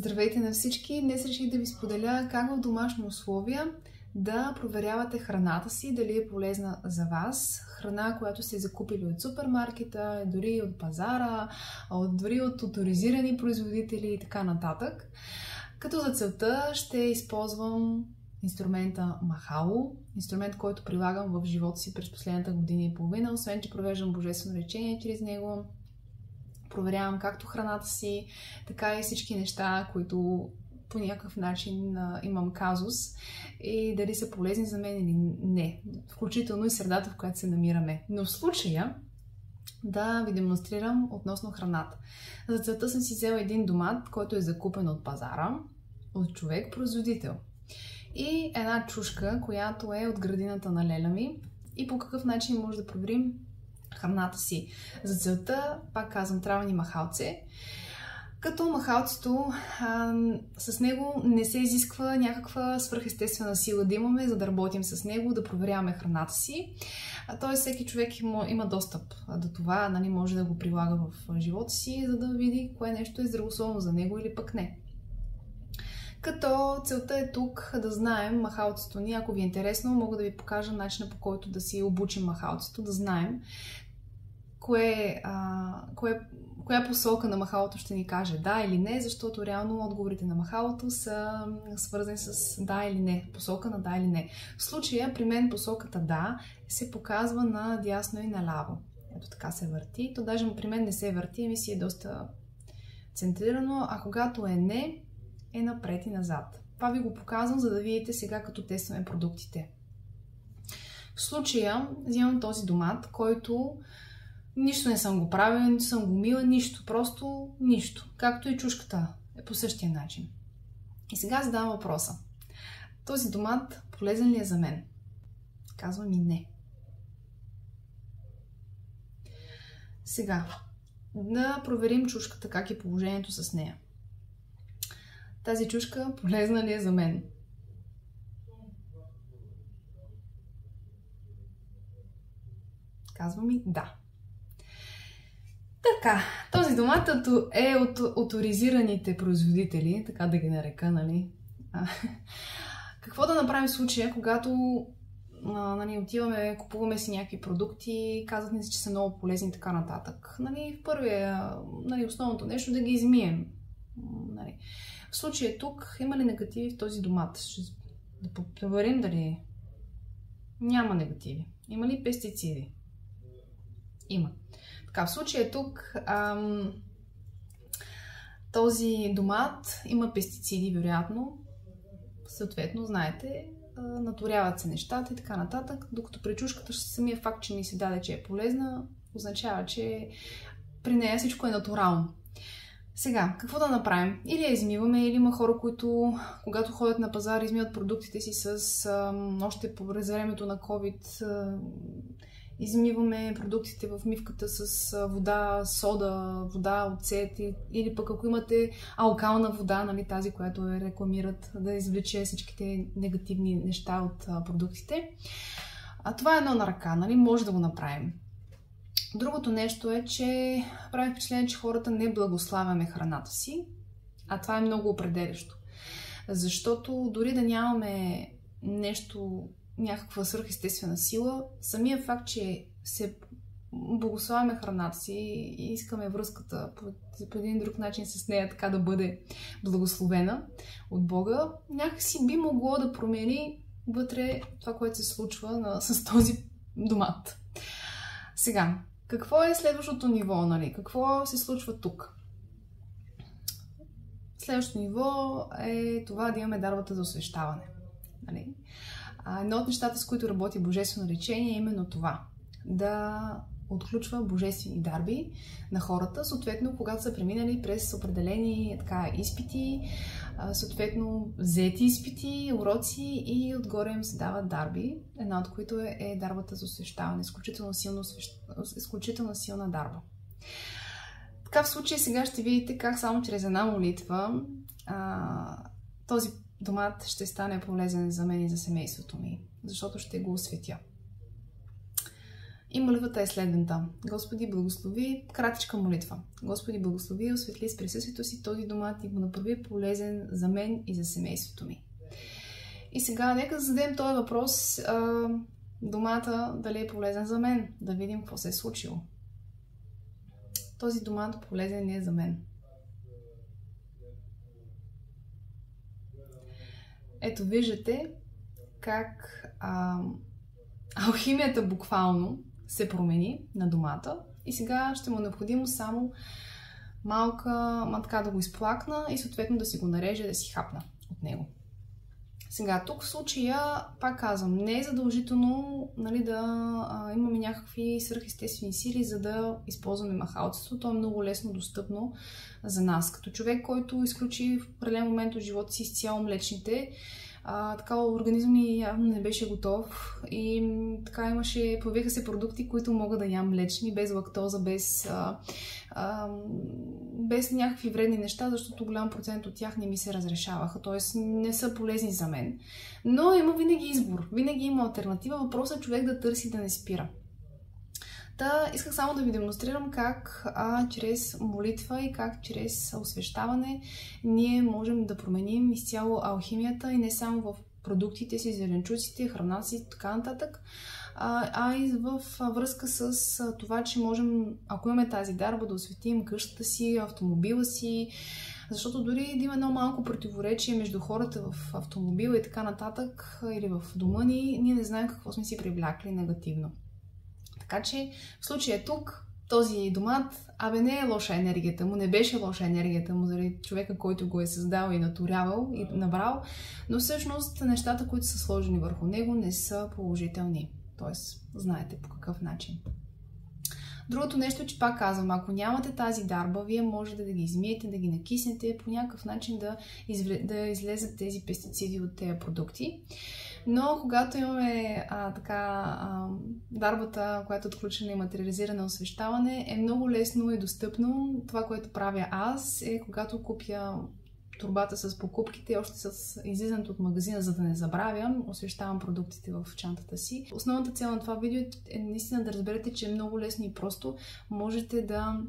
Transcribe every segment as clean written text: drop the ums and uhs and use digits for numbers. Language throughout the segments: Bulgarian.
Здравейте на всички! Днес реших да ви споделя как в домашни условия да проверявате храната си, дали е полезна за вас. Храна, която сте закупили от супермаркета, дори от пазара, дори от оторизирани производители и така нататък. Като за целта ще използвам инструмента Махало, инструмент, който прилагам в живота си през последната година и половина, освен че провеждам божествено лечение чрез него. Проверявам както храната си, така и всички неща, които по някакъв начин имам казус и дали са полезни за мен или не, включително и средата, в която се намираме. Но в случая да ви демонстрирам относно храната. За целта съм си взела един домат, който е закупен от пазара, от човек-производител. И една чушка, която е от градината на леля ми. И по какъв начин може да проверим храната си. За целта, пак казвам, трябва ни махалце. Като махалцето, с него не се изисква някаква свръхестествена сила да имаме, за да работим с него, да проверяваме храната си. Тоест, всеки човек има достъп до това, може да го прилага в живота си, за да види кое нещо е здравословно за него или пък не. Като целта е тук да знаем махалцето ни. Ако ви е интересно, мога да ви покажа начина, по който да си обучим махалцето, да знаем коя посока на махалото ще ни каже да или не, защото реално отговорите на махалото са свързани с да или не, посока на да или не. В случая при мен посоката да се показва надясно и наляво. Ето така се върти. То даже при мен не се върти, ми си е доста центрирано, а когато е не, е напред и назад. Това ви го показвам, за да видите сега, като тестваме продуктите. В случая взимам този домат, който нищо не съм го правила, нито съм го мила, нищо, просто нищо. Както и чушката е по същия начин. И сега задавам въпроса. Този домат полезен ли е за мен? Казвам и не. Сега, да проверим чушката, как е положението с нея. Тази чушка полезна ли е за мен? Казвам и да. Така, този домат е от оторизираните производители, така да ги нарека, нали? Какво да направим в случая, когато отиваме, купуваме си някакви продукти, казват ни, че са много полезни и така нататък. В първия, основното нещо да ги измием. В случая тук има ли негативи в този домат? Да проверим дали няма негативи. Има ли пестициди? Има. Така, в случая тук този домат има пестициди, вероятно. Съответно, знаете, наторяват се нещата и така нататък. Докато при чушката самия факт, че ни се даде, че е полезна, означава, че при нея всичко е натурално. Сега, какво да направим? Или я измиваме, или има хора, които, когато ходят на пазар, измиват продуктите си с още по времето на COVID. Измиваме продуктите в мивката с вода, сода, вода, оцет или пък ако имате алкална вода, тази, която я рекламират, да извлече всичките негативни неща от продуктите. Това е едно на ръка, може да го направим. Другото нещо е, че прави впечатление, че хората не благославяме храната си, а това е много определящо. Защото дори да нямаме нещо, някаква свръхестествена сила, самия факт, че се благославяме храната си и искаме връзката по един друг начин с нея така да бъде благословена от Бога, някакси би могло да промени вътре това, което се случва с този домат. Сега, какво е следващото ниво? Какво се случва тук? Следващото ниво е това да имаме дарбата за освещаване. Едно от нещата, с които работи божествено лечение, е именно това. Да отключва божествени дарби на хората, съответно, когато са преминали през определени изпити, съответно взети изпити, уроци и отгоре им се дават дарби, една от които е дарбата за освещаване, изключително силна дарба. Така в случай сега ще видите как само чрез една молитва този домат ще стане полезен за мен и за семейството ми, защото ще го осветя. И молитвата е следната. Господи, благослови, кратичка молитва. Господи, благослови, осветли с присъствието си този домат и го направи полезен за мен и за семейството ми. И сега нека да зададем този въпрос, домата дали е полезен за мен, да видим какво се е случило. Този домат полезен не е за мен. Ето виждате как алхимията буквално се промени на домата и сега ще му е необходимо само малка така да го изплакна и съответно да си го нарежа, да си хапна от него. Сега, тук в случая, пак казвам, не е задължително да имаме някакви свръхестествени сили, за да използваме махалцето. То е много лесно достъпно за нас. Като човек, който изключи в определен момент от живота си изцяло млечните, така организъм ми явно не беше готов и така появиха се продукти, които мога да ям млечни, без лактоза, без някакви вредни неща, защото голям процент от тях не ми се разрешаваха, т.е. не са полезни за мен. Но има винаги избор, винаги има алтернатива, въпросът е човек да търси, да не спира. Исках само да ви демонстрирам как чрез молитва и как чрез освещаване ние можем да променим изцяло алхимията и не само в продуктите си, зеленчуците, храна си и така нататък, а и в връзка с това, че можем, ако имаме тази дарба, да осветим къщата си, автомобила си, защото дори да има едно малко противоречие между хората в автомобила и така нататък, или в дома ни, ние не знаем какво сме си привлякли негативно. Така че в случая тук този домат, не е лоша енергията му, не беше лоша енергията му заради човека, който го е създал и наторявал и набрал, но всъщност нещата, които са сложени върху него, не са положителни. Тоест, знаете по какъв начин. Другото нещо е, че пак казвам, ако нямате тази дарба, вие можете да ги измиете, да ги накиснете, по някакъв начин да излезат тези пестициди от тези продукти. Но когато имаме дарбата, която е отключена и материализирана освещаване, е много лесно и достъпно. Това, което правя аз, е когато купя торбата с покупките, още с излизането от магазина, за да не забравям, освещавам продуктите в чантата си. Основната цел на това видео е наистина да разберете, че е много лесно и просто можете да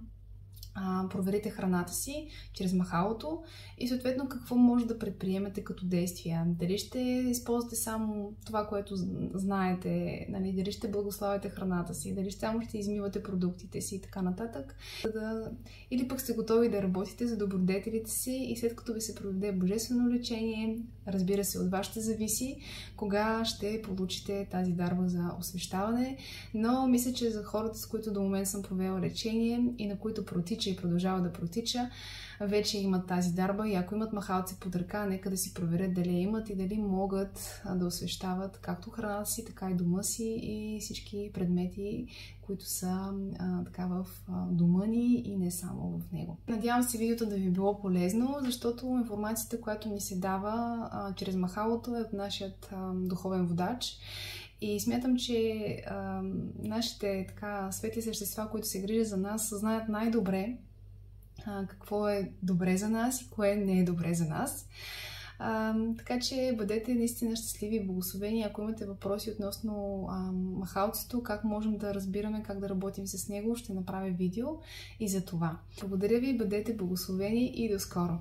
проверите храната си чрез махалото и съответно какво може да предприемете като действия. Дали ще използвате само това, което знаете, дали ще благославяте храната си, дали само ще измивате продуктите си и така нататък. Или пък сте готови да работите за добродетелите си и след като ви се проведе божествено лечение, разбира се, от вас ще зависи кога ще получите тази дарба за освещаване, но мисля, че за хората, с които до момента съм провела лечение и на които протича и продължава да протича, вече имат тази дарба и ако имат махалци под ръка, нека да си проверят дали имат и дали могат да освещават както храната си, така и дома си и всички предмети, които са в дома ни и не само в него. Надявам се видеото да ви е било полезно, защото информацията, която ни се дава чрез махалото, е от нашият духовен водач. И смятам, че нашите светли същества, които се грижат за нас, знаят най-добре какво е добре за нас и кое не е добре за нас. Така че бъдете наистина щастливи и благословени. Ако имате въпроси относно махалцето, как можем да разбираме как да работим с него, ще направя видео и за това. Благодаря ви, бъдете благословени и до скоро!